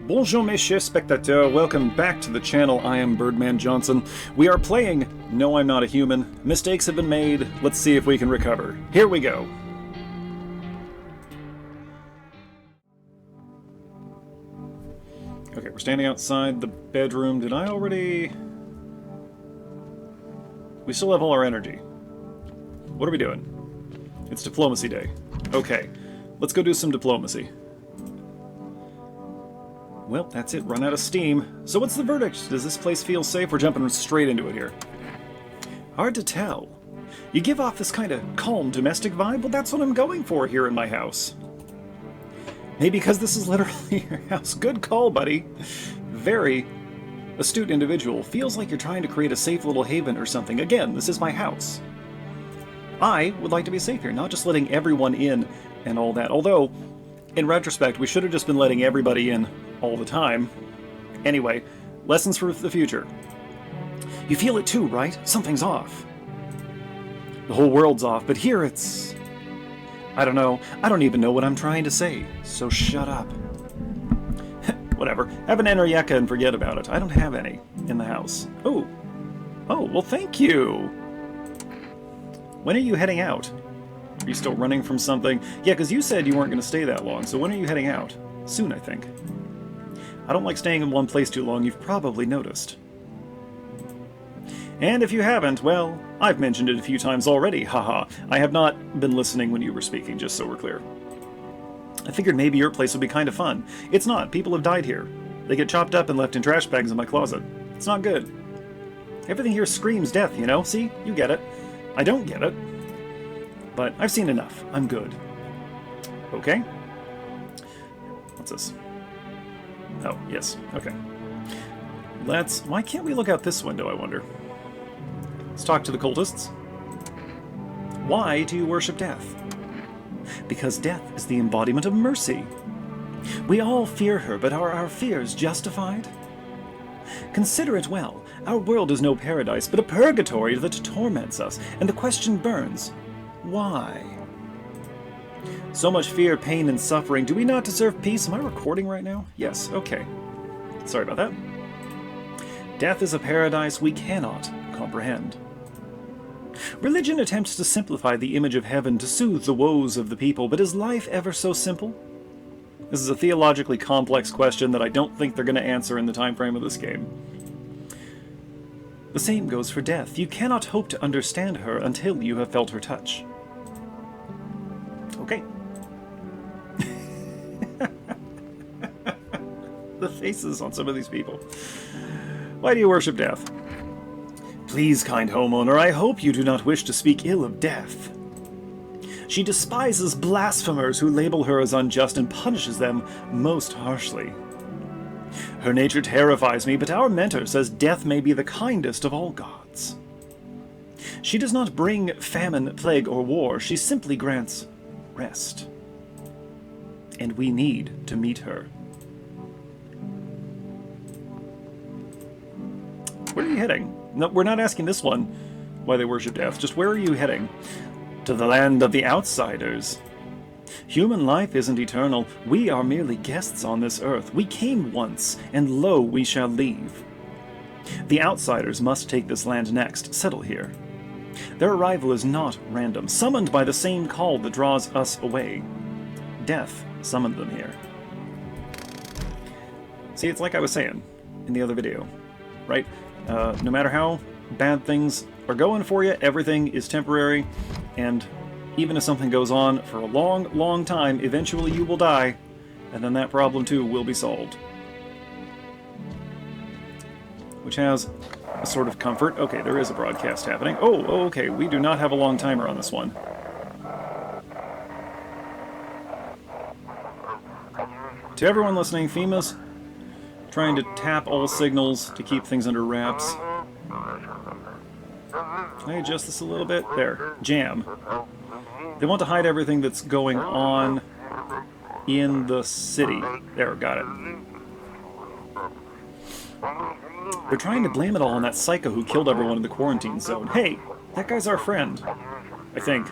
Bonjour mes chers spectateurs, welcome back to the channel. I am Birdman Johnson. We are playing No I'm Not a Human. Mistakes have been made, let's see if we can recover. Here we go. Okay, we're standing outside the bedroom. Did I already... We still have all our energy. What are we doing? It's diplomacy day. Okay, let's go do some diplomacy. Well, that's it. Run out of steam. So what's the verdict? Does this place feel safe? We're jumping straight into it here. Hard to tell. You give off this kind of calm domestic vibe? Well, that's what I'm going for here in my house. Maybe because this is literally your house. Good call, buddy. Very astute individual. Feels like you're trying to create a safe little haven or something. Again, this is my house. I would like to be safe here, not just letting everyone in and all that. Although, in retrospect, we should have just been letting everybody in all the time. Anyway, lessons for the future. You feel it too, right? Something's off. The whole world's off, but here it's... I don't know. I don't even know what I'm trying to say, so shut up. Whatever. Have an Enrieka and forget about it. I don't have any in the house. Oh. Oh, well thank you. When are you heading out? Are you still running from something? Yeah, because you said you weren't going to stay that long, so when are you heading out? Soon, I think. I don't like staying in one place too long, you've probably noticed. And if you haven't, well, I've mentioned it a few times already, haha. I have not been listening when you were speaking, just so we're clear. I figured maybe your place would be kind of fun. It's not. People have died here. They get chopped up and left in trash bags in my closet. It's not good. Everything here screams death, you know? See? You get it. I don't get it. But I've seen enough. I'm good. Okay? What's this? Oh, yes. Okay. Let's... Why can't we look out this window, I wonder? Let's talk to the cultists. Why do you worship death? Because death is the embodiment of mercy. We all fear her, but are our fears justified? Consider it well. Our world is no paradise, but a purgatory that torments us, and the question burns. Why? So much fear, pain, and suffering. Do we not deserve peace? Am I recording right now? Yes, okay. Sorry about that. Death is a paradise we cannot comprehend. Religion attempts to simplify the image of heaven to soothe the woes of the people, but is life ever so simple? This is a theologically complex question that I don't think they're going to answer in the time frame of this game. The same goes for death. You cannot hope to understand her until you have felt her touch. Okay. The faces on some of these people. Why do you worship death? Please, kind homeowner, I hope you do not wish to speak ill of death. She despises blasphemers who label her as unjust and punishes them most harshly. Her nature terrifies me, but our mentor says death may be the kindest of all gods. She does not bring famine, plague, or war. She simply grants rest. And we need to meet her. Where are you heading? No, we're not asking this one why they worship death. Just where are you heading? To the land of the outsiders. Human life isn't eternal. We are merely guests on this earth. We came once, and lo, we shall leave. The outsiders must take this land next, settle here. Their arrival is not random, summoned by the same call that draws us away. Death summoned them here. See, it's like I was saying in the other video, right? No matter how bad things are going for you, everything is temporary, and even if something goes on for a long, long time, eventually you will die, and then that problem too will be solved. Which has a sort of comfort. Okay, there is a broadcast happening. Oh, okay, we do not have a long timer on this one. To everyone listening, FEMA's trying to tap all signals to keep things under wraps. Can I adjust this a little bit? There. Jam. They want to hide everything that's going on in the city. There, got it. They're trying to blame it all on that psycho who killed everyone in the quarantine zone. Hey, that guy's our friend. I think.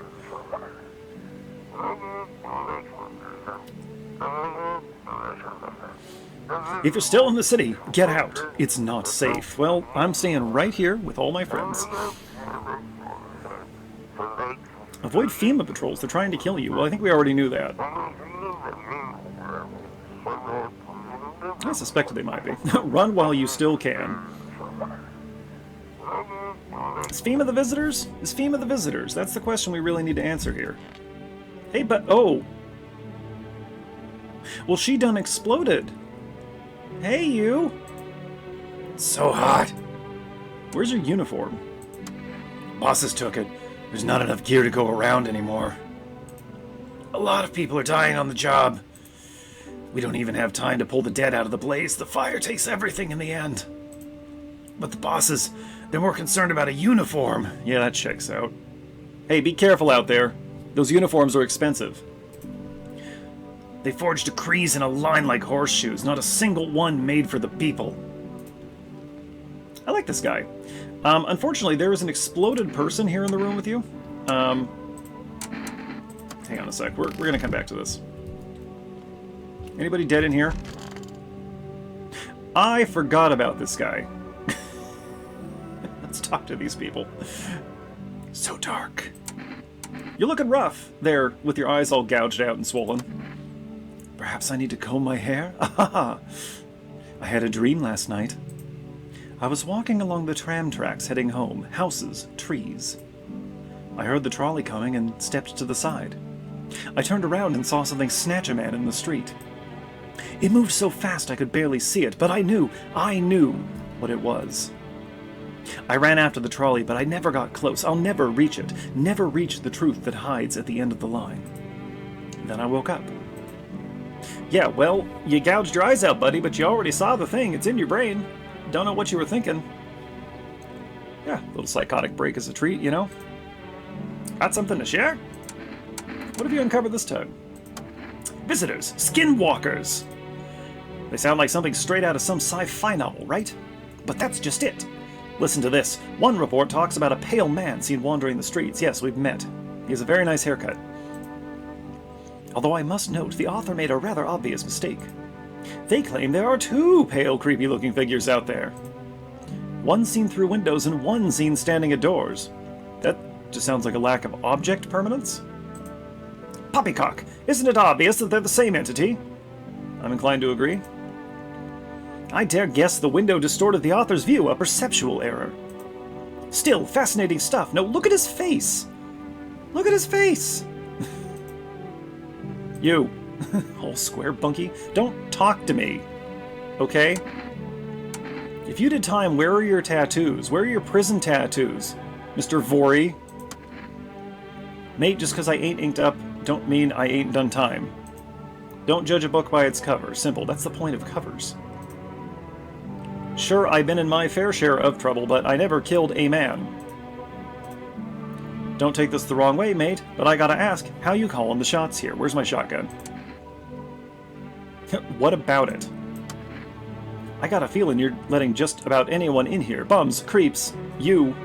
If you're still in the city, get out. It's not safe. Well, I'm staying right here with all my friends. Avoid FEMA patrols. They're trying to kill you. Well, I think we already knew that. I suspected they might be. Run while you still can. Is FEMA the visitors? Is FEMA the visitors? That's the question we really need to answer here. Hey, but... Oh! Well, she done exploded. Hey, you! It's so hot. Where's your uniform? Bosses took it. There's not enough gear to go around anymore. A lot of people are dying on the job. We don't even have time to pull the dead out of the blaze. The fire takes everything in the end. But the bosses, they're more concerned about a uniform. Yeah, that checks out. Hey, be careful out there. Those uniforms are expensive. They forged decrees in a line like horseshoes, not a single one made for the people. I like this guy. Unfortunately, there is an exploded person here in the room with you. Hang on a sec. We're going to come back to this. Anybody dead in here? I forgot about this guy. Let's talk to these people. So dark. You're looking rough there with your eyes all gouged out and swollen. Perhaps I need to comb my hair? I had a dream last night. I was walking along the tram tracks heading home. Houses, trees. I heard the trolley coming and stepped to the side. I turned around and saw something snatch a man in the street. It moved so fast I could barely see it, but I knew what it was. I ran after the trolley, but I never got close. I'll never reach it. Never reach the truth that hides at the end of the line. Then I woke up. Yeah, well, you gouged your eyes out, buddy, but you already saw the thing. It's in your brain. Don't know what you were thinking. Yeah, a little psychotic break is a treat, you know? Got something to share? What have you uncovered this time? Visitors, skinwalkers. They sound like something straight out of some sci-fi novel, right? But that's just it. Listen to this. One report talks about a pale man seen wandering the streets. Yes, we've met. He has a very nice haircut. Although I must note, the author made a rather obvious mistake. They claim there are two pale, creepy-looking figures out there. One seen through windows and one seen standing at doors. That just sounds like a lack of object permanence. Poppycock! Isn't it obvious that they're the same entity? I'm inclined to agree. I dare guess the window distorted the author's view, a perceptual error. Still, fascinating stuff. No, look at his face! Look at his face! You. Whole square bunkie. Don't talk to me. Okay? If you did time, where are your tattoos? Where are your prison tattoos? Mr. Vori? Mate, just because I ain't inked up, don't mean I ain't done time. Don't judge a book by its cover. Simple. That's the point of covers. Sure, I've been in my fair share of trouble, but I never killed a man. Don't take this the wrong way, mate, but I gotta ask, how you calling the shots here? Where's my shotgun? What about it? I got a feeling you're letting just about anyone in here. Bums, creeps, you.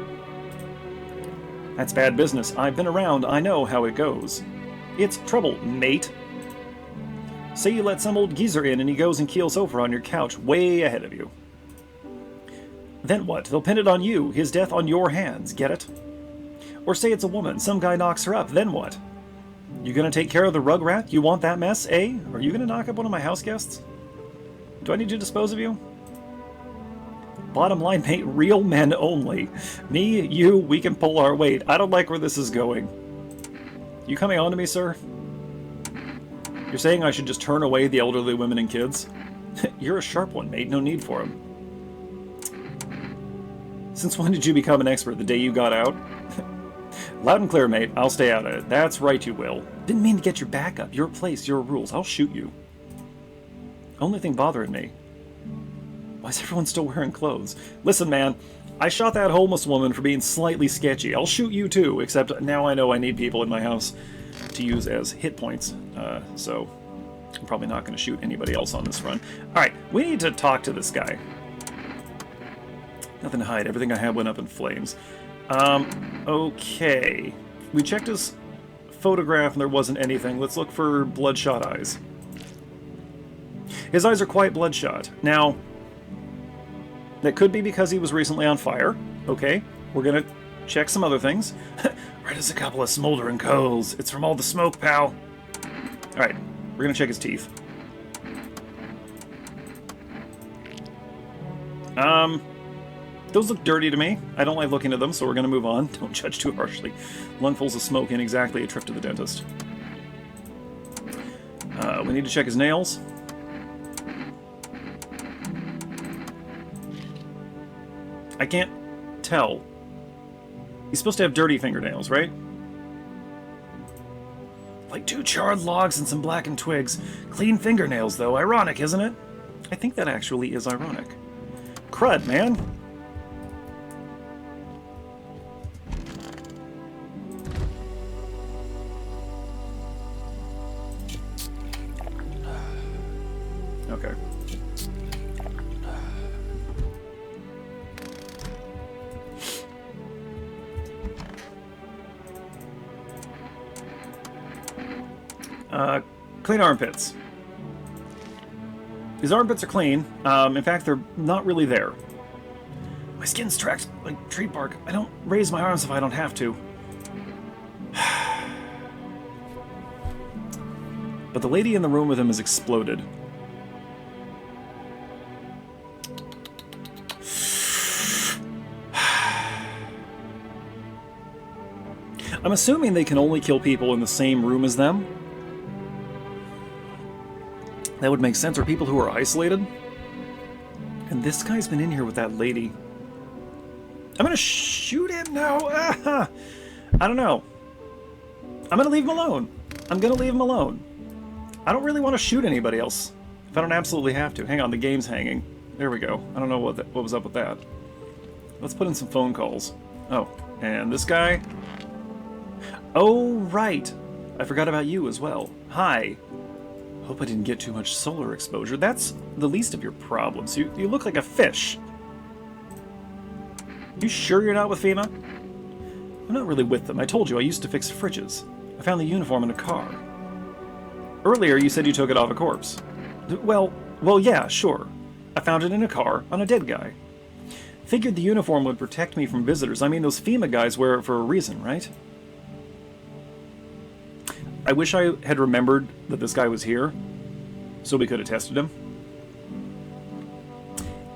That's bad business. I've been around. I know how it goes. It's trouble, mate. Say you let some old geezer in and he goes and keels over on your couch way ahead of you. Then what? They'll pin it on you, his death on your hands, get it? Or say it's a woman, some guy knocks her up, then what? You gonna take care of the rugrat? You want that mess, eh? Are you gonna knock up one of my house guests? Do I need to dispose of you? Bottom line, mate, real men only. Me, you, we can pull our weight. I don't like where this is going. You coming on to me, sir? You're saying I should just turn away the elderly women and kids? You're a sharp one, mate. No need for him. Since when did you become an expert? The day you got out? Loud and clear, mate. I'll stay out of it. That's right, you will. Didn't mean to get your back up. Your place, your rules. I'll shoot you. Only thing bothering me. Why is everyone still wearing clothes? Listen, man. I shot that homeless woman for being slightly sketchy. I'll shoot you too, except now I know I need people in my house to use as hit points. So I'm probably not going to shoot anybody else on this run. Alright, we need to talk to this guy. Nothing to hide. Everything I had went up in flames. Okay. We checked his photograph and there wasn't anything. Let's look for bloodshot eyes. His eyes are quite bloodshot. Now, that could be because he was recently on fire. Okay, we're gonna check some other things. Red as a couple of smoldering coals. It's from all the smoke, pal. Alright, we're gonna check his teeth. Those look dirty to me. I don't like looking at them, so we're gonna move on. Don't judge too harshly. Lungfuls of smoke ain't exactly a trip to the dentist. We need to check his nails. I can't tell. He's supposed to have dirty fingernails, right? Like 2 charred logs and some blackened twigs. Clean fingernails, though. Ironic, isn't it? I think that actually is ironic. Crud, man. Okay. Clean armpits. His armpits are clean. In fact, they're not really there. My skin's tracked like tree bark. I don't raise my arms if I don't have to. But the lady in the room with him has exploded. I'm assuming they can only kill people in the same room as them. That would make sense. Or people who are isolated. And this guy's been in here with that lady. I'm gonna shoot him now. I don't know. I'm gonna leave him alone. I'm gonna leave him alone. I don't really want to shoot anybody else if I don't absolutely have to. Hang on, the game's hanging. There we go. I don't know what was up with that. Let's put in some phone calls. Oh, and this guy. Oh, right. I forgot about you as well. Hi. Hope I didn't get too much solar exposure. That's the least of your problems. You look like a fish. You sure you're not with FEMA? I'm not really with them. I told you I used to fix fridges. I found the uniform in a car. Earlier you said you took it off a corpse. Well, yeah, sure. I found it in a car on a dead guy. Figured the uniform would protect me from visitors. I mean, those FEMA guys wear it for a reason, right? I wish I had remembered that this guy was here, so we could have tested him.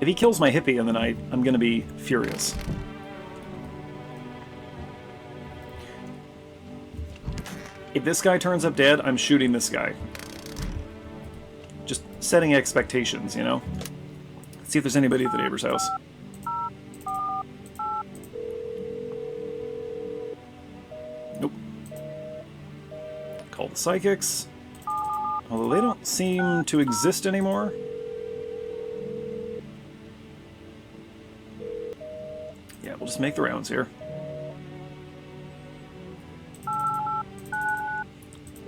If he kills my hippie in the night, I'm gonna be furious. If this guy turns up dead, I'm shooting this guy. Just setting expectations, you know? Let's see if there's anybody at the neighbor's house. Nope. Call the psychics. Although they don't seem to exist anymore. Yeah, we'll just make the rounds here.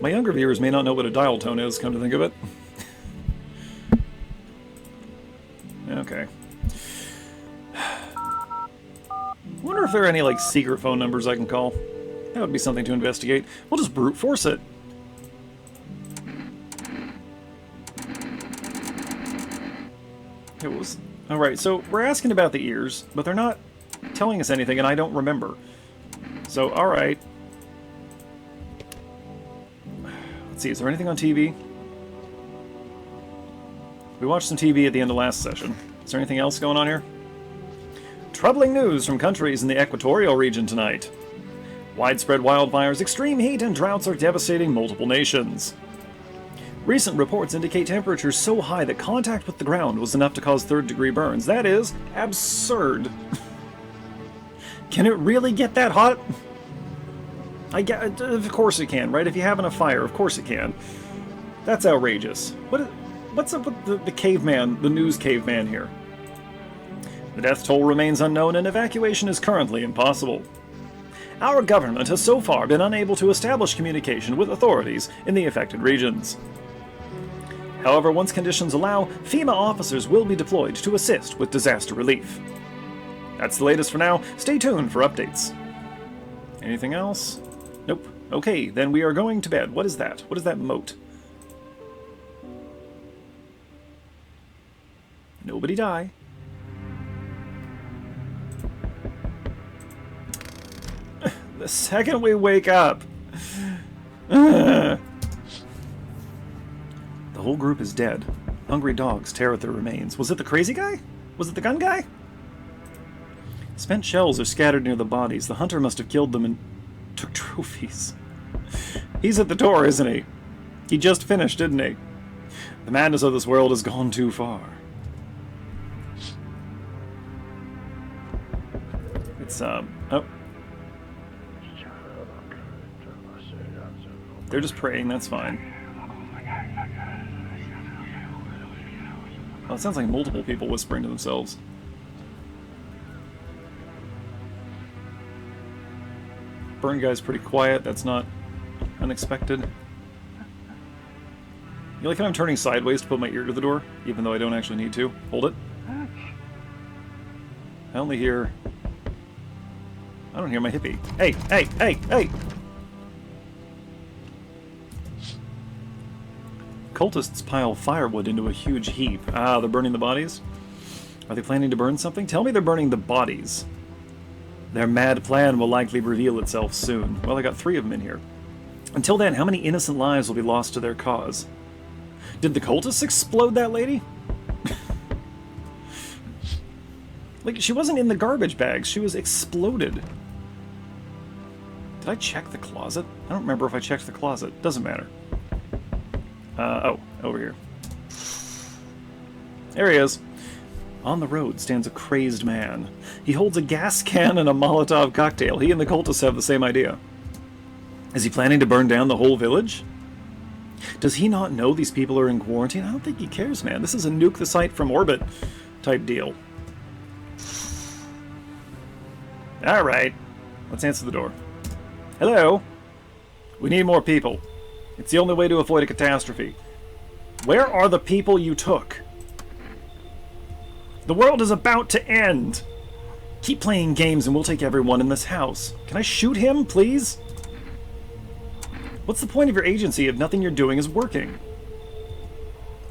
My younger viewers may not know what a dial tone is, come to think of it. Okay. Wonder if there are any, like, secret phone numbers I can call. That would be something to investigate. We'll just brute force it. It was... Alright, so we're asking about the ears, but they're not telling us anything, and I don't remember. So, alright. Let's see, is there anything on TV? We watched some TV at the end of last session. Is there anything else going on here? Troubling news from countries in the equatorial region tonight. Widespread wildfires, extreme heat, and droughts are devastating multiple nations. Recent reports indicate temperatures so high that contact with the ground was enough to cause third-degree burns. That is absurd. Can it really get that hot? Of course it can, right? If you're having a fire, of course it can. That's outrageous. What's up with the caveman, the news caveman here? The death toll remains unknown and evacuation is currently impossible. Our government has so far been unable to establish communication with authorities in the affected regions. However, once conditions allow, FEMA officers will be deployed to assist with disaster relief. That's the latest for now. Stay tuned for updates. Anything else? Nope. Okay, then we are going to bed. What is that? What is that moat? Nobody die. The second we wake up... The whole group is dead. Hungry dogs tear at their remains. Was it the crazy guy? Was it the gun guy? Spent shells are scattered near the bodies. The hunter must have killed them and took trophies. He's at the door, isn't he? He just finished, didn't he? The madness of this world has gone too far. It's, oh. They're just praying, that's fine. Oh, it sounds like multiple people whispering to themselves. Burn guy's pretty quiet, that's not unexpected. You like how I'm turning sideways to put my ear to the door, even though I don't actually need to? Hold it. I only hear... I don't hear my hippie. Hey, hey, hey, hey! Cultists pile firewood into a huge heap. Ah, they're burning the bodies? Are they planning to burn something? Tell me they're burning the bodies. Their mad plan will likely reveal itself soon. Well, I got 3 of them in here. Until then, how many innocent lives will be lost to their cause? Did the cultists explode that lady? Like, she wasn't in the garbage bags. She was exploded. Did I check the closet? I don't remember if I checked the closet. Doesn't matter. Oh, over here. There he is. On the road stands a crazed man. He holds a gas can and a Molotov cocktail. He and the cultists have the same idea. Is he planning to burn down the whole village? Does he not know these people are in quarantine? I don't think he cares, man. This is a nuke the site from orbit type deal. Alright. Let's answer the door. Hello? We need more people. It's the only way to avoid a catastrophe. Where are the people you took? The world is about to end! Keep playing games and we'll take everyone in this house. Can I shoot him, please? What's the point of your agency if nothing you're doing is working?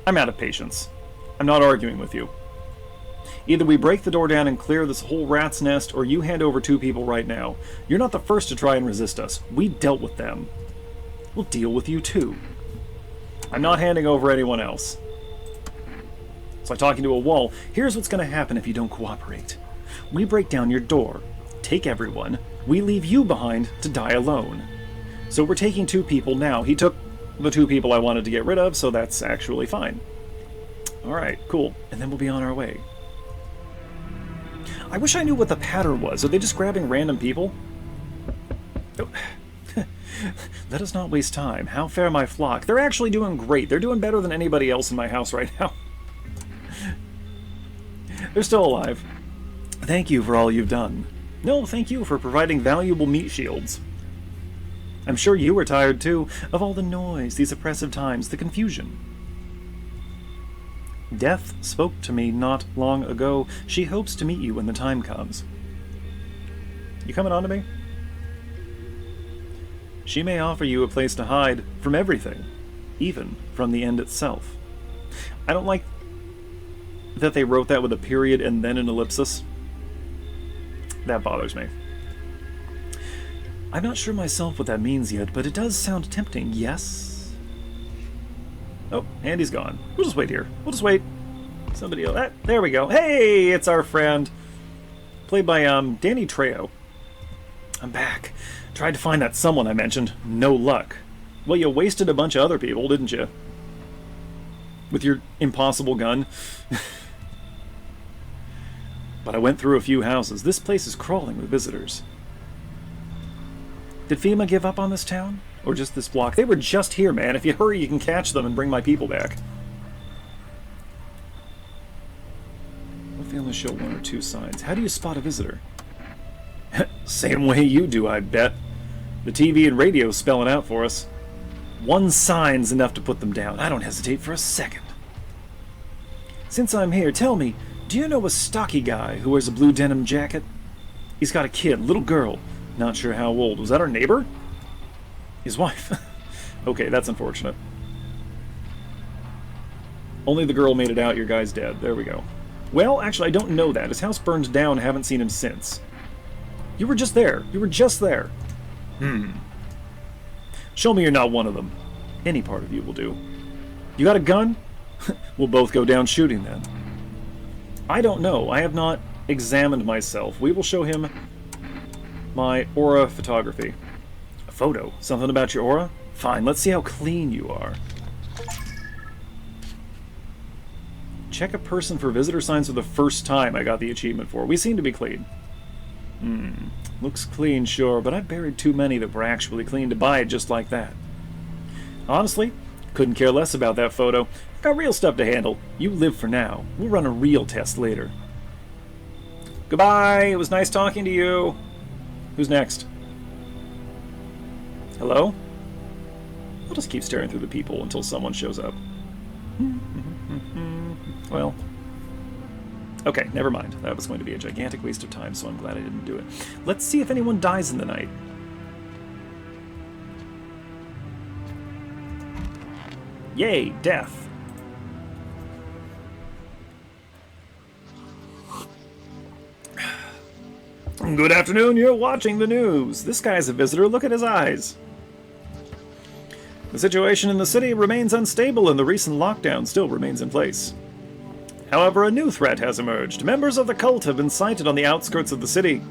I'm out of patience. I'm not arguing with you. Either we break the door down and clear this whole rat's nest, or you hand over 2 people right now. You're not the first to try and resist us. We dealt with them. We'll deal with you too. I'm not handing over anyone else. It's like talking to a wall. Here's what's going to happen if you don't cooperate. We break down your door, take everyone, we leave you behind to die alone. So we're taking 2 people now. He took the 2 people I wanted to get rid of, so that's actually fine. Alright, cool. And then we'll be on our way. I wish I knew what the pattern was. Are they just grabbing random people? Oh. Let us not waste time. How fare my flock? They're actually doing great. They're doing better than anybody else in my house right now. They're still alive. Thank you for all you've done. No, thank you for providing valuable meat shields. I'm sure you were tired, too, of all the noise, these oppressive times, the confusion. Death spoke to me not long ago. She hopes to meet you when the time comes. You coming on to me? She may offer you a place to hide from everything, even from the end itself. I don't like that they wrote that with a period and then an ellipsis. That bothers me. I'm not sure myself what that means yet, but it does sound tempting, yes? Oh, Andy's gone. We'll just wait here. We'll just wait. Somebody else. There we go. Hey, it's our friend. Played by, Danny Trejo. I'm back. Tried to find that someone I mentioned. No luck. Well, you wasted a bunch of other people, didn't you? With your impossible gun. But I went through a few houses. This place is crawling with visitors. Did FEMA give up on this town? Or just this block? They were just here, man. If you hurry, you can catch them and bring my people back. What if they only show 1 or 2 signs? How do you spot a visitor? Same way you do, I bet. The TV and radio spell it out for us. 1 sign's enough to put them down. I don't hesitate for a second. Since I'm here, tell me, do you know a stocky guy who wears a blue denim jacket? He's got a kid, little girl. Not sure how old. Was that our neighbor? His wife. Okay, that's unfortunate. Only the girl made it out. Your guy's dead. There we go. Well, actually, I don't know that. His house burned down. Haven't seen him since. You were just there. You were just there. Show me you're not one of them. Any part of you will do. You got a gun? We'll both go down shooting then. I don't know. I have not examined myself. We will show him my aura photography. A photo? Something about your aura? Fine, let's see how clean you are. Check a person for visitor signs for the first time I got the achievement for. We seem to be clean. Looks clean, sure, but I've buried too many that were actually clean to buy it just like that. Honestly, couldn't care less about that photo. Got real stuff to handle. You live for now. We'll run a real test later. Goodbye! It was nice talking to you. Who's next? Hello? I'll just keep staring through the people until someone shows up. Well... Okay, never mind. That was going to be a gigantic waste of time, so I'm glad I didn't do it. Let's see if anyone dies in the night. Yay, death. Good afternoon, you're watching the news. This guy's a visitor, look at his eyes. The situation in the city remains unstable and the recent lockdown still remains in place. However, a new threat has emerged. Members of the cult have been sighted on the outskirts of the city.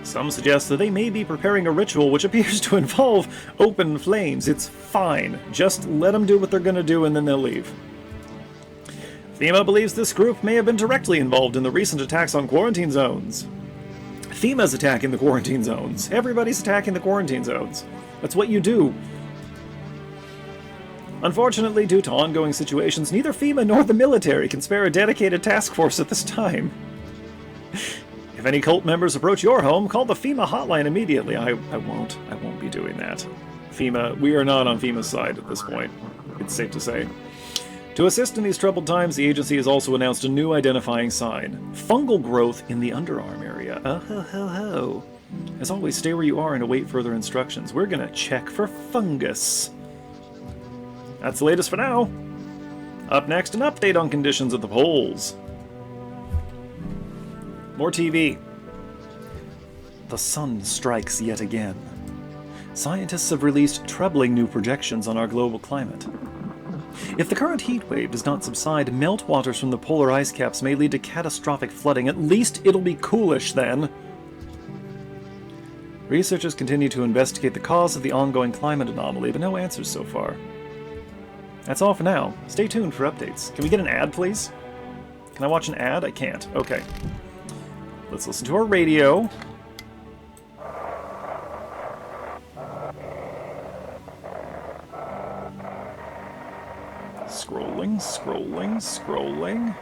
Some suggest that they may be preparing a ritual which appears to involve open flames. It's fine. Just let them do what they're going to do and then they'll leave. FEMA believes this group may have been directly involved in the recent attacks on quarantine zones. FEMA's attacking the quarantine zones. Everybody's attacking the quarantine zones. That's what you do. Unfortunately, due to ongoing situations, neither FEMA nor the military can spare a dedicated task force at this time. If any cult members approach your home, call the FEMA hotline immediately. I won't be doing that. FEMA, we are not on FEMA's side at this point. It's safe to say. To assist in these troubled times, the agency has also announced a new identifying sign. Fungal growth in the underarm area. Oh ho ho ho. As always, stay where you are and await further instructions. We're gonna check for fungus. That's the latest for now. Up next, an update on conditions at the polls. More TV. The sun strikes yet again. Scientists have released troubling new projections on our global climate. If the current heat wave does not subside, meltwaters from the polar ice caps may lead to catastrophic flooding. At least it'll be coolish then. Researchers continue to investigate the cause of the ongoing climate anomaly, but no answers so far. That's all for now. Stay tuned for updates. Can we get an ad, please? Can I watch an ad? I can't. Okay. Let's listen to our radio. Scrolling, scrolling, scrolling.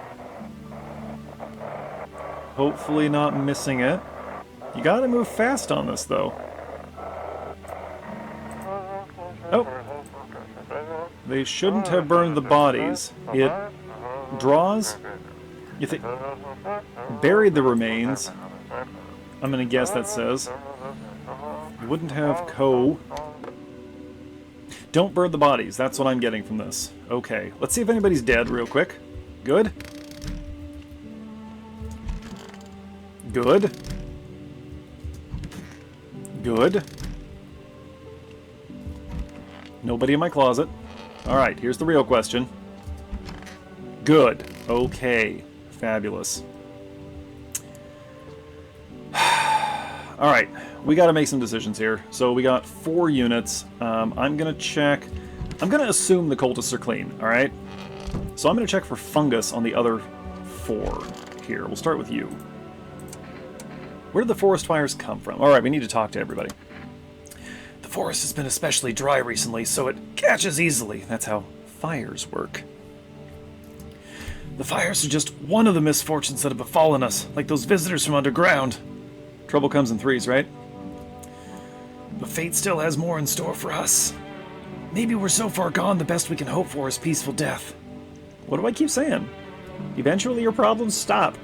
Hopefully not missing it. You gotta move fast on this, though. Oh. They shouldn't have burned the bodies. It draws... You think... Buried the remains. I'm gonna guess that says. You wouldn't have Don't burn the bodies. That's what I'm getting from this. Okay. Let's see if anybody's dead real quick. Good. Good. Good. Nobody in my closet. Alright, here's the real question. Good. Okay. Fabulous. Alright, we gotta make some decisions here. So we got 4 units. I'm gonna check... I'm gonna assume the cultists are clean, alright? So I'm gonna check for fungus on the other 4 here. We'll start with you. Where did the forest fires come from? Alright, we need to talk to everybody. The forest has been especially dry recently, so it catches easily. That's how fires work. The fires are just one of the misfortunes that have befallen us, like those visitors from underground. Trouble comes in threes, right? But fate still has more in store for us. Maybe we're so far gone the best we can hope for is peaceful death. What do I keep saying? Eventually your problems stop.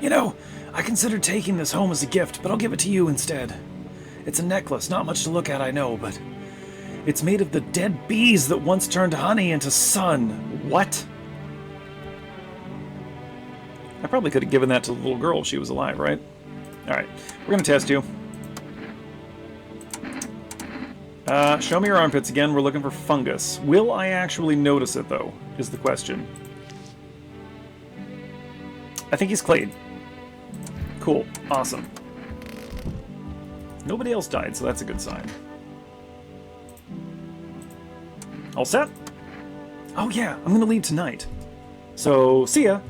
You know, I considered taking this home as a gift, but I'll give it to you instead. It's a necklace, not much to look at, I know, but... It's made of the dead bees that once turned honey into sun. What? I probably could have given that to the little girl if she was alive, right? Alright, we're going to test you. Show me your armpits again. We're looking for fungus. Will I actually notice it, though, is the question. I think he's clean. Cool. Awesome. Nobody else died, so that's a good sign. All set? Oh yeah, I'm gonna leave tonight. So, see ya.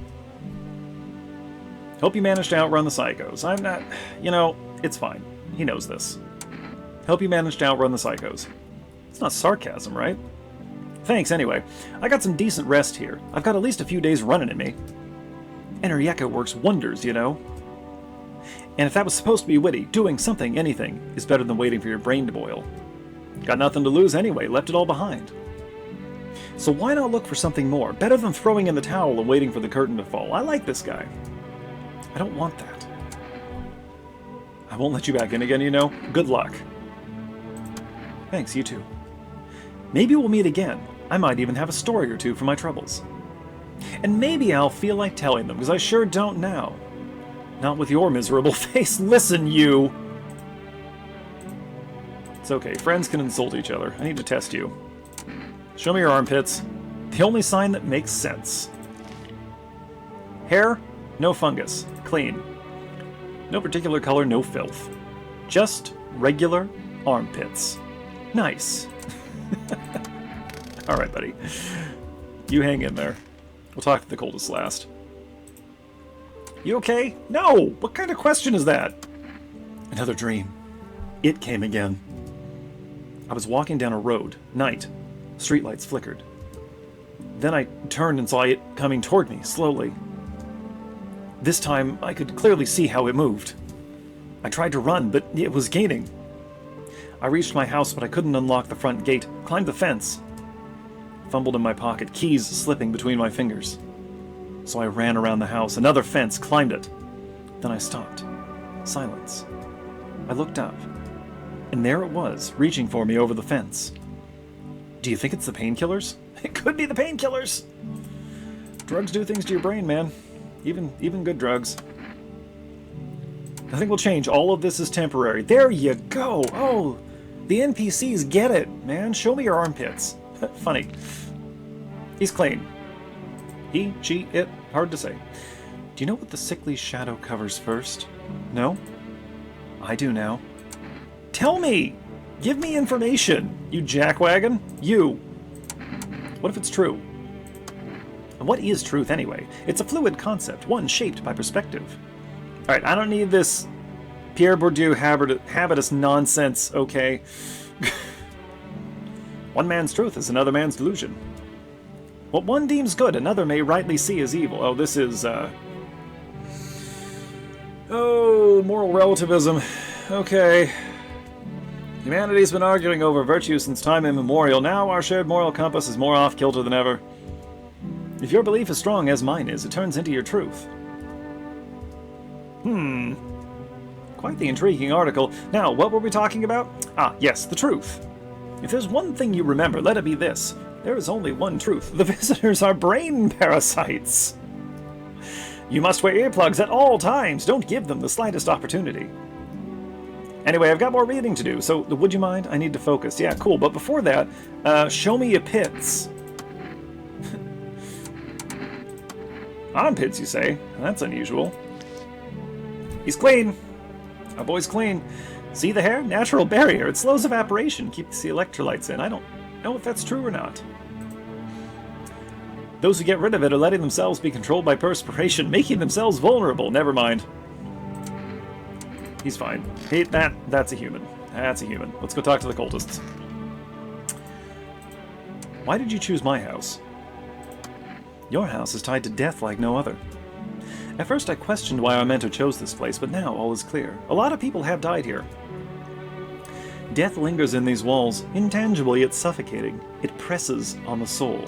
Hope you managed to outrun the psychos. I'm not... You know, it's fine. He knows this. Hope you managed to outrun the psychos. It's not sarcasm, right? Thanks, anyway. I got some decent rest here. I've got at least a few days running in me. Energeka works wonders, you know? And if that was supposed to be witty, doing something, anything, is better than waiting for your brain to boil. Got nothing to lose anyway, left it all behind. So why not look for something more? Better than throwing in the towel and waiting for the curtain to fall. I like this guy. I don't want that. I won't let you back in again, you know? Good luck. Thanks, you too. Maybe we'll meet again. I might even have a story or two for my troubles. And maybe I'll feel like telling them, because I sure don't now. Not with your miserable face. Listen, you! It's okay. Friends can insult each other. I need to test you. Show me your armpits. The only sign that makes sense. Hair? No fungus. Clean. No particular color, no filth. Just regular armpits. Nice. Alright, buddy. You hang in there. We'll talk to the coldest last. You okay? No! What kind of question is that? Another dream. It came again. I was walking down a road. Night. Streetlights flickered. Then I turned and saw it coming toward me, slowly. This time, I could clearly see how it moved. I tried to run, but it was gaining. I reached my house, but I couldn't unlock the front gate. Climbed the fence. Fumbled in my pocket, keys slipping between my fingers. So I ran around the house, another fence, climbed it. Then I stopped. Silence. I looked up, and there it was, reaching for me over the fence. Do you think it's the painkillers? It could be the painkillers! Drugs do things to your brain, man. Even good drugs. Nothing will change. All of this is temporary. There you go! Oh, the NPCs get it, man. Show me your armpits. Funny. He's clean. He, she, it, hard to say. Do you know what the sickly shadow covers first? No? I do now. Tell me! Give me information, you jackwagon. You. What if it's true? And what is truth anyway? It's a fluid concept, one shaped by perspective. Alright, I don't need this Pierre Bourdieu habitus nonsense, okay? One man's truth is another man's delusion. What one deems good, another may rightly see as evil. Oh, this is, oh, moral relativism. Okay. Humanity's been arguing over virtue since time immemorial. Now our shared moral compass is more off-kilter than ever. If your belief is strong as mine is, it turns into your truth. Quite the intriguing article. Now, what were we talking about? Ah, yes, the truth. If there's one thing you remember, let it be this. There is only one truth. The visitors are brain parasites. You must wear earplugs at all times. Don't give them the slightest opportunity. Anyway, I've got more reading to do, so would you mind? I need to focus. Yeah, cool. But before that, show me your pits. Armpits, you say? That's unusual. He's clean. Our boy's clean. See the hair? Natural barrier. It slows evaporation, keeps the electrolytes in. I don't know if that's true or not. Those who get rid of it are letting themselves be controlled by perspiration, making themselves vulnerable. Never mind. He's fine. Hey, that's a human. That's a human. Let's go talk to the cultists. Why did you choose my house? Your house is tied to death like no other. At first I questioned why our mentor chose this place, but now all is clear. A lot of people have died here. Death lingers in these walls, intangible yet suffocating. It presses on the soul.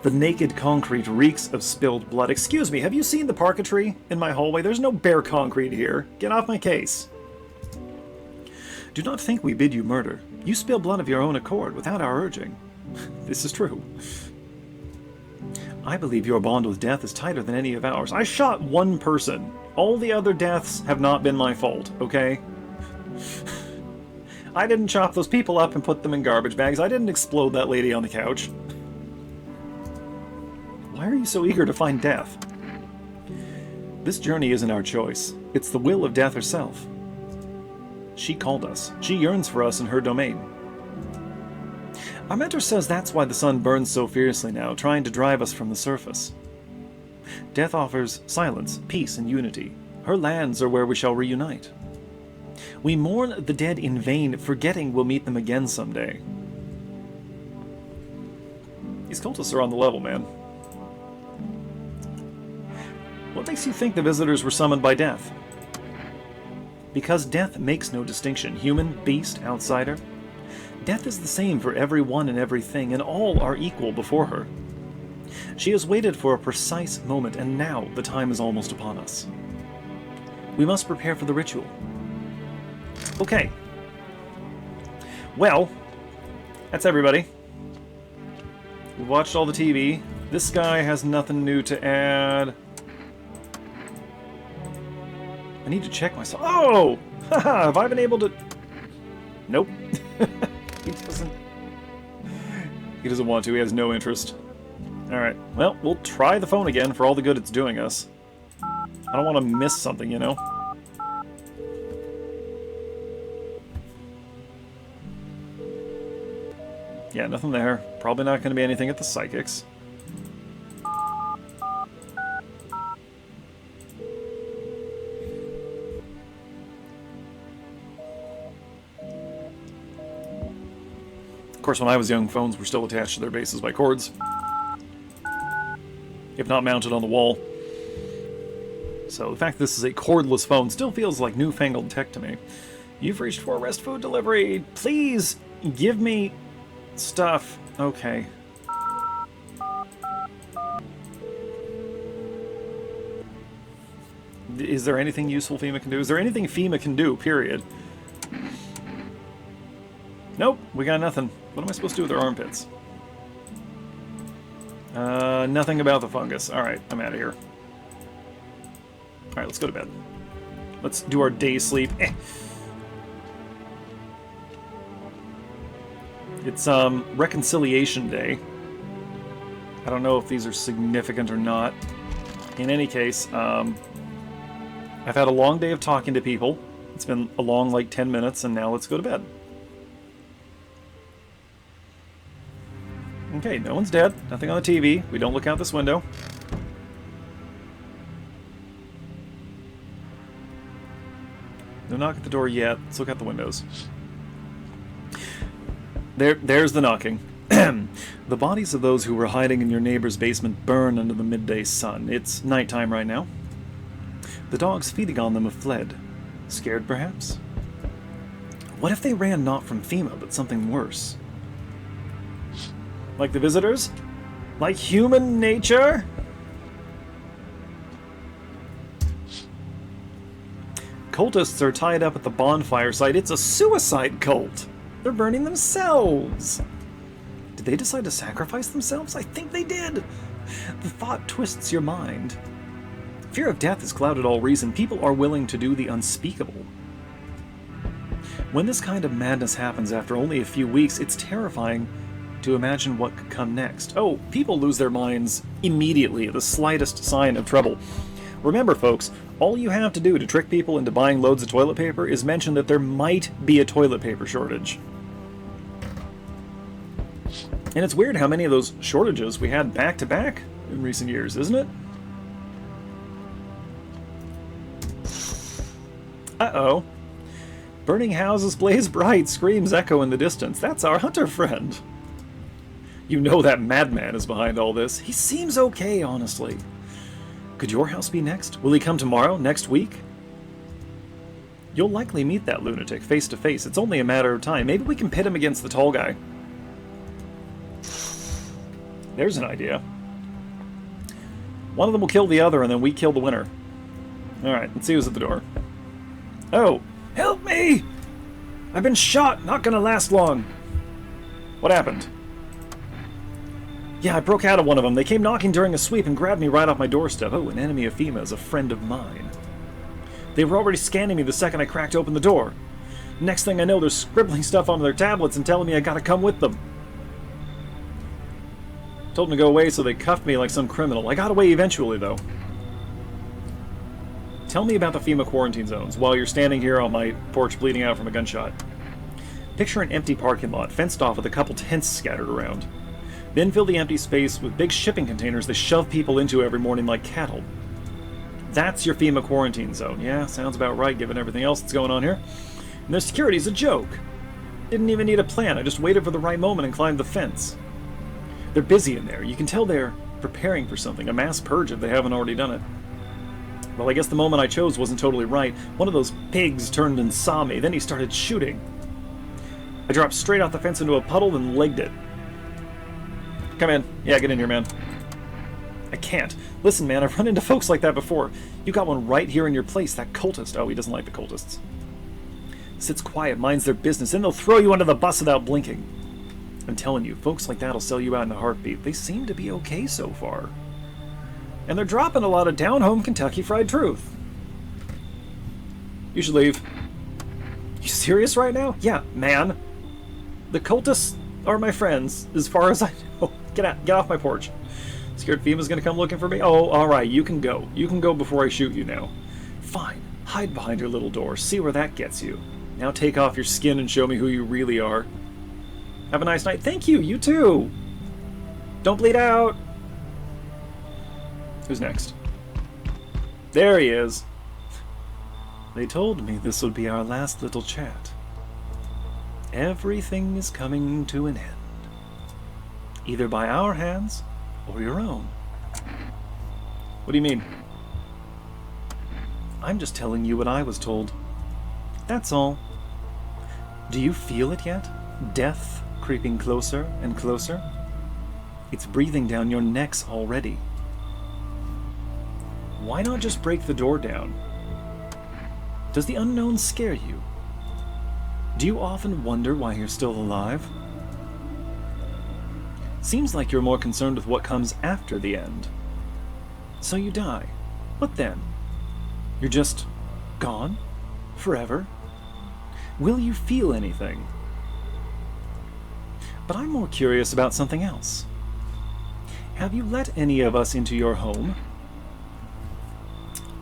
The naked concrete reeks of spilled blood. Excuse me, have you seen the parquetry in my hallway? There's no bare concrete here. Get off my case. Do not think we bid you murder. You spill blood of your own accord, without our urging. This is true. I believe your bond with death is tighter than any of ours. I shot one person. All the other deaths have not been my fault, okay? I didn't chop those people up and put them in garbage bags. I didn't explode that lady on the couch. Why are you so eager to find death? This journey isn't our choice. It's the will of death herself. She called us. She yearns for us in her domain. Our mentor says that's why the sun burns so fiercely now, trying to drive us from the surface. Death offers silence, peace, and unity. Her lands are where we shall reunite. We mourn the dead in vain, forgetting we'll meet them again someday. These cultists are on the level, man. What makes you think the visitors were summoned by death? Because death makes no distinction, human, beast, outsider. Death is the same for everyone and everything, and all are equal before her. She has waited for a precise moment, and now the time is almost upon us. We must prepare for the ritual. Okay. Well, that's everybody. We've watched all the TV. This guy has nothing new to add. I need to check myself. Oh! Haha, have I been able to... Nope. He doesn't want to. He has no interest. Alright. Well, we'll try the phone again for all the good it's doing us. I don't want to miss something, you know? Yeah, nothing there. Probably not going to be anything at the psychics. Of course, when I was young, phones were still attached to their bases by cords, if not mounted on the wall. So the fact that this is a cordless phone still feels like newfangled tech to me. You've reached for rest food delivery. Please give me stuff. Okay. Is there anything useful FEMA can do? Is there anything FEMA can do, period? Nope, we got nothing. What am I supposed to do with their armpits? Nothing about the fungus. Alright, I'm out of here. Alright, let's go to bed. Let's do our day sleep. It's, Reconciliation Day. I don't know if these are significant or not. In any case, I've had a long day of talking to people. It's been a long, like, 10 minutes, and now let's go to bed. Okay, no one's dead. Nothing on the TV. We don't look out this window. No knock at the door yet. Let's look out the windows. There's the knocking. The bodies of those who were hiding in your neighbor's basement burn under the midday sun. It's nighttime right now. The dogs feeding on them have fled. Scared, perhaps? What if they ran not from FEMA, but something worse? Like the visitors? Like human nature? Cultists are tied up at the bonfire site. It's a suicide cult. They're burning themselves. Did they decide to sacrifice themselves? I think they did. The thought twists your mind. Fear of death has clouded all reason. People are willing to do the unspeakable. When this kind of madness happens after only a few weeks, it's terrifying to imagine what could come next. Oh, people lose their minds immediately at the slightest sign of trouble. Remember, folks, all you have to do to trick people into buying loads of toilet paper is mention that there might be a toilet paper shortage. And it's weird how many of those shortages we had back-to-back in recent years, isn't it? Uh-oh. Burning houses blaze bright, screams echo in the distance. That's our hunter friend. You know that madman is behind all this. He seems okay, honestly. Could your house be next? Will he come tomorrow? Next week? You'll likely meet that lunatic face to face. It's only a matter of time. Maybe we can pit him against the tall guy. There's an idea. One of them will kill the other, and then we kill the winner. Alright, let's see who's at the door. Oh! Help me! I've been shot! Not gonna last long! What happened? Yeah, I broke out of one of them. They came knocking during a sweep and grabbed me right off my doorstep. Oh, an enemy of FEMA is a friend of mine. They were already scanning me the second I cracked open the door. Next thing I know, they're scribbling stuff onto their tablets and telling me I gotta come with them. Told them to go away, so they cuffed me like some criminal. I got away eventually, though. Tell me about the FEMA quarantine zones while you're standing here on my porch bleeding out from a gunshot. Picture an empty parking lot, fenced off with a couple tents scattered around. Then fill the empty space with big shipping containers they shove people into every morning like cattle. That's your FEMA quarantine zone. Yeah, sounds about right given everything else that's going on here. And their security's a joke. Didn't even need a plan. I just waited for the right moment and climbed the fence. They're busy in there. You can tell they're preparing for something, a mass purge if they haven't already done it. Well, I guess the moment I chose wasn't totally right. One of those pigs turned and saw me, then he started shooting. I dropped straight off the fence into a puddle and legged it. Come in. Yeah, get in here, man. I can't. Listen, man, I've run into folks like that before. You got one right here in your place, that cultist. Oh, he doesn't like the cultists. Sits quiet, minds their business, and they'll throw you under the bus without blinking. I'm telling you, folks like that'll sell you out in a heartbeat. They seem to be okay so far. And they're dropping a lot of down-home Kentucky Fried Truth. You should leave. You serious right now? Yeah, man. The cultists are my friends, as far as I know. Get off my porch. Scared FEMA's gonna come looking for me? Oh, alright, you can go. You can go before I shoot you now. Fine. Hide behind your little door. See where that gets you. Now take off your skin and show me who you really are. Have a nice night. Thank you, you too! Don't bleed out! Who's next? There he is. They told me this would be our last little chat. Everything is coming to an end. Either by our hands or your own. What do you mean? I'm just telling you what I was told. That's all. Do you feel it yet? Death creeping closer and closer? It's breathing down your necks already. Why not just break the door down? Does the unknown scare you? Do you often wonder why you're still alive? Seems like you're more concerned with what comes after the end. So you die. What then? You're just gone? Forever? Will you feel anything? But I'm more curious about something else. Have you let any of us into your home?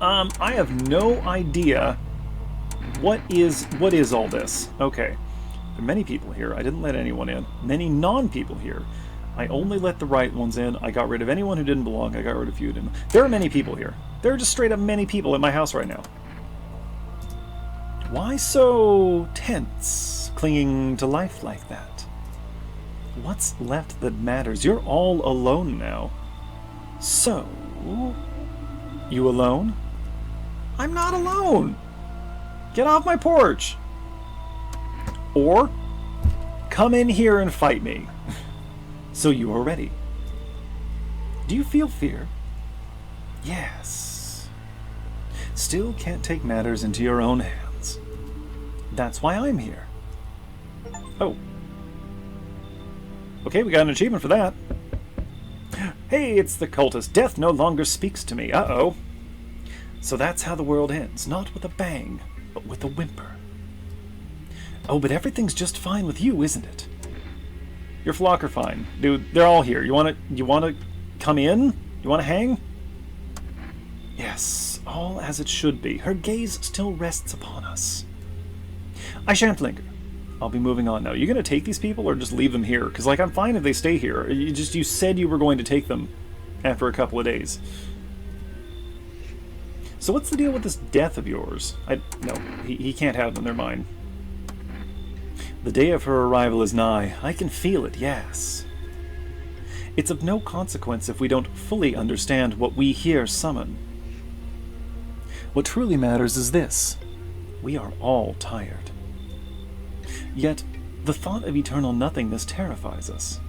I have no idea what is all this. Okay. There are many people here. I didn't let anyone in. Many non-people here. I only let the right ones in. I got rid of anyone who didn't belong. I got rid of you who didn't. There are many people here. There are just straight up many people in my house right now. Why so tense, clinging to life like that? What's left that matters? You're all alone now. So, you alone? I'm not alone! Get off my porch! Or, come in here and fight me. So you are ready. Do you feel fear? Yes. Still can't take matters into your own hands. That's why I'm here. Oh. Okay, we got an achievement for that. Hey, it's the cultist. Death no longer speaks to me. Uh-oh. So that's how the world ends. Not with a bang, but with a whimper. Oh, but everything's just fine with you, isn't it? Your flock are fine. Dude, they're all here. You wanna come in? You wanna hang? Yes, all as it should be. Her gaze still rests upon us. I shan't linger. I'll be moving on now. You gonna take these people or just leave them here? Because, like, I'm fine if they stay here. You said you were going to take them after a couple of days. So what's the deal with this death of yours? No, he can't have them. They're mine. The day of her arrival is nigh. I can feel it, yes. It's of no consequence if we don't fully understand what we here summon. What truly matters is this. We are all tired. Yet, the thought of eternal nothingness terrifies us.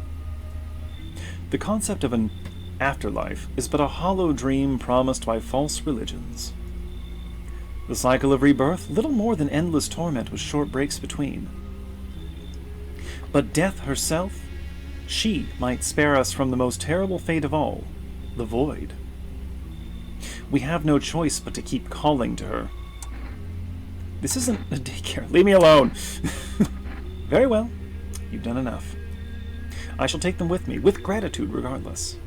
The concept of an afterlife is but a hollow dream promised by false religions. The cycle of rebirth, little more than endless torment with short breaks between. But death herself, She might spare us from the most terrible fate of all, the void. We have no choice but to keep calling to her. This isn't a daycare. Leave me alone! Very well. You've done enough. I shall take them with me, with gratitude regardless.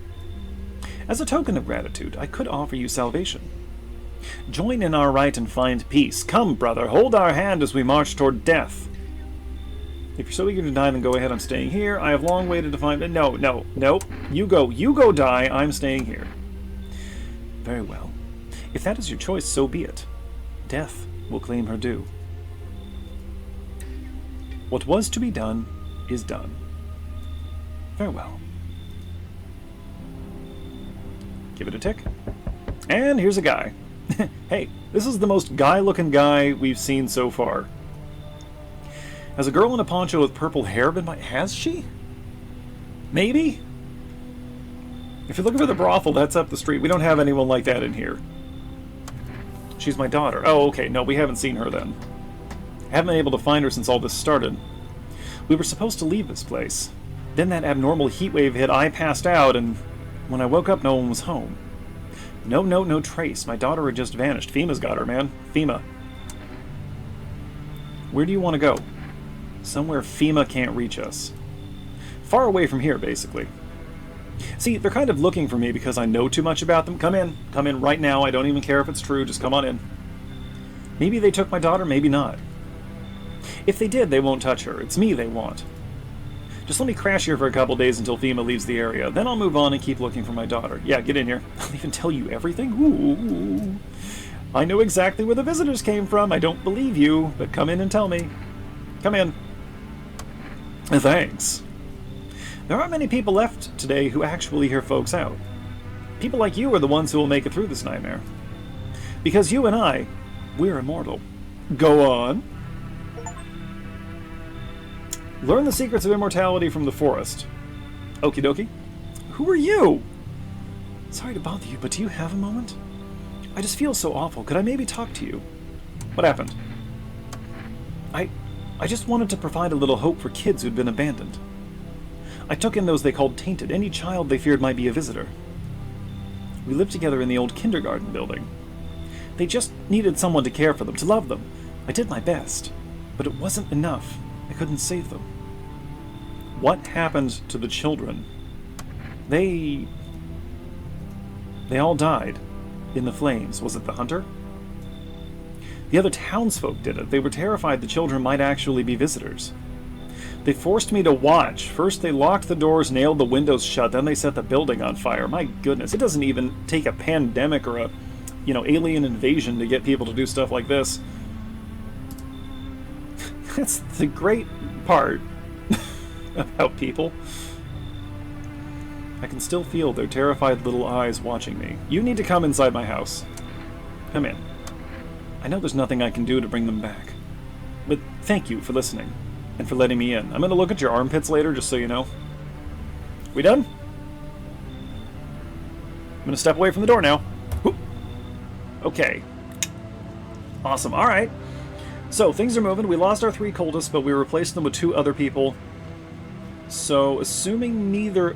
As a token of gratitude, I could offer you salvation. Join in our right and find peace. Come, brother, hold our hand as we march toward death. If you're so eager to die, then go ahead. I'm staying here. I have long waited to find... No. You go die. I'm staying here. Very well. If that is your choice, so be it. Death will claim her due. What was to be done is done. Farewell. Give it a tick. And here's a guy. Hey, this is the most guy-looking guy we've seen so far. Has a girl in a poncho with purple hair been by... Has she? Maybe? If you're looking for the brothel, that's up the street. We don't have anyone like that in here. She's my daughter. Oh, okay. No, we haven't seen her then. I haven't been able to find her since all this started. We were supposed to leave this place. Then that abnormal heat wave hit, I passed out, and when I woke up, no one was home. No trace. My daughter had just vanished. FEMA's got her, man. FEMA. Where do you want to go? Somewhere FEMA can't reach us. Far away from here, basically. See, they're kind of looking for me because I know too much about them. Come in. Come in right now. I don't even care if it's true. Just come on in. Maybe they took my daughter, maybe not. If they did, they won't touch her. It's me they want. Just let me crash here for a couple days until FEMA leaves the area. Then I'll move on and keep looking for my daughter. Yeah, get in here. I'll even tell you everything. Ooh. I know exactly where the visitors came from. I don't believe you, but come in and tell me. Come in. Thanks. There aren't many people left today who actually hear folks out. People like you are the ones who will make it through this nightmare. Because you and I, we're immortal. Go on. Learn the secrets of immortality from the forest. Okie dokie. Who are you? Sorry to bother you, but do you have a moment? I just feel so awful. Could I maybe talk to you? What happened? I just wanted to provide a little hope for kids who'd been abandoned. I took in those they called tainted, any child they feared might be a visitor. We lived together in the old kindergarten building. They just needed someone to care for them, to love them. I did my best, but it wasn't enough. I couldn't save them. What happened to the children? They all died in the flames. Was it the hunter? The other townsfolk did it. They were terrified the children might actually be visitors. They forced me to watch. First they locked the doors, nailed the windows shut, then they set the building on fire. My goodness, it doesn't even take a pandemic or a, alien invasion to get people to do stuff like this. That's the great part about people. I can still feel their terrified little eyes watching me. You need to come inside my house. Come in. I know there's nothing I can do to bring them back. But thank you for listening, and for letting me in. I'm going to look at your armpits later, just so you know. We done? I'm going to step away from the door now. Whoop. Okay. Awesome. All right. So, things are moving. We lost our 3 cultists, but we replaced them with 2 other people. So, assuming either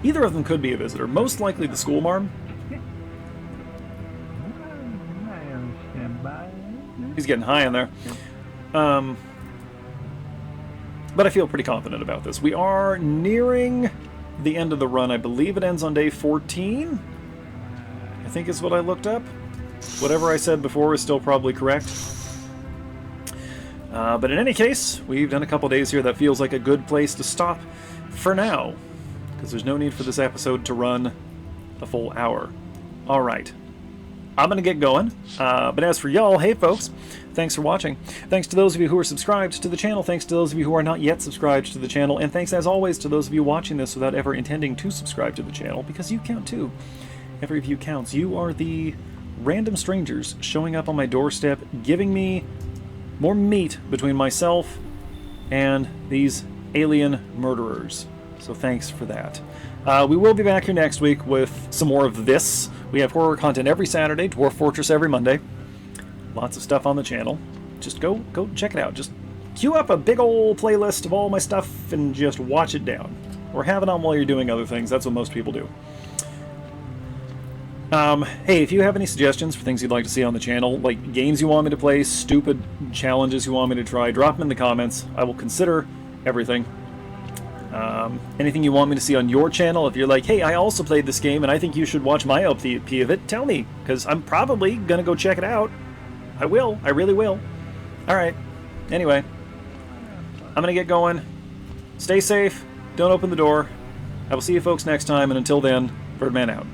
of them could be a visitor. Most likely the school marm. He's getting high in there. But I feel pretty confident about this. We are nearing the end of the run. I believe it ends on day 14. I think is what I looked up. Whatever I said before is still probably correct. But in any case, we've done a couple days here. That feels like a good place to stop for now, because there's no need for this episode to run a full hour. All right. I'm going to get going. But as for y'all, hey folks, thanks for watching. Thanks to those of you who are subscribed to the channel. Thanks to those of you who are not yet subscribed to the channel. And thanks as always to those of you watching this without ever intending to subscribe to the channel, because you count too. Every view counts. You are the random strangers showing up on my doorstep, giving me more meat between myself and these alien murderers. So thanks for that. We will be back here next week with some more of this. We have horror content every Saturday, Dwarf Fortress every Monday. Lots of stuff on the channel. Just go check it out. Just queue up a big old playlist of all my stuff and just watch it down. Or have it on while you're doing other things. That's what most people do. Hey, if you have any suggestions for things you'd like to see on the channel, like games you want me to play, stupid challenges you want me to try, drop them in the comments. I will consider everything. Anything you want me to see on your channel, if you're like, hey, I also played this game and I think you should watch my LP of it, tell me, because I'm probably going to go check it out. I will. I really will. Alright. Anyway, I'm going to get going. Stay safe. Don't open the door. I will see you folks next time, and until then, Birdman out.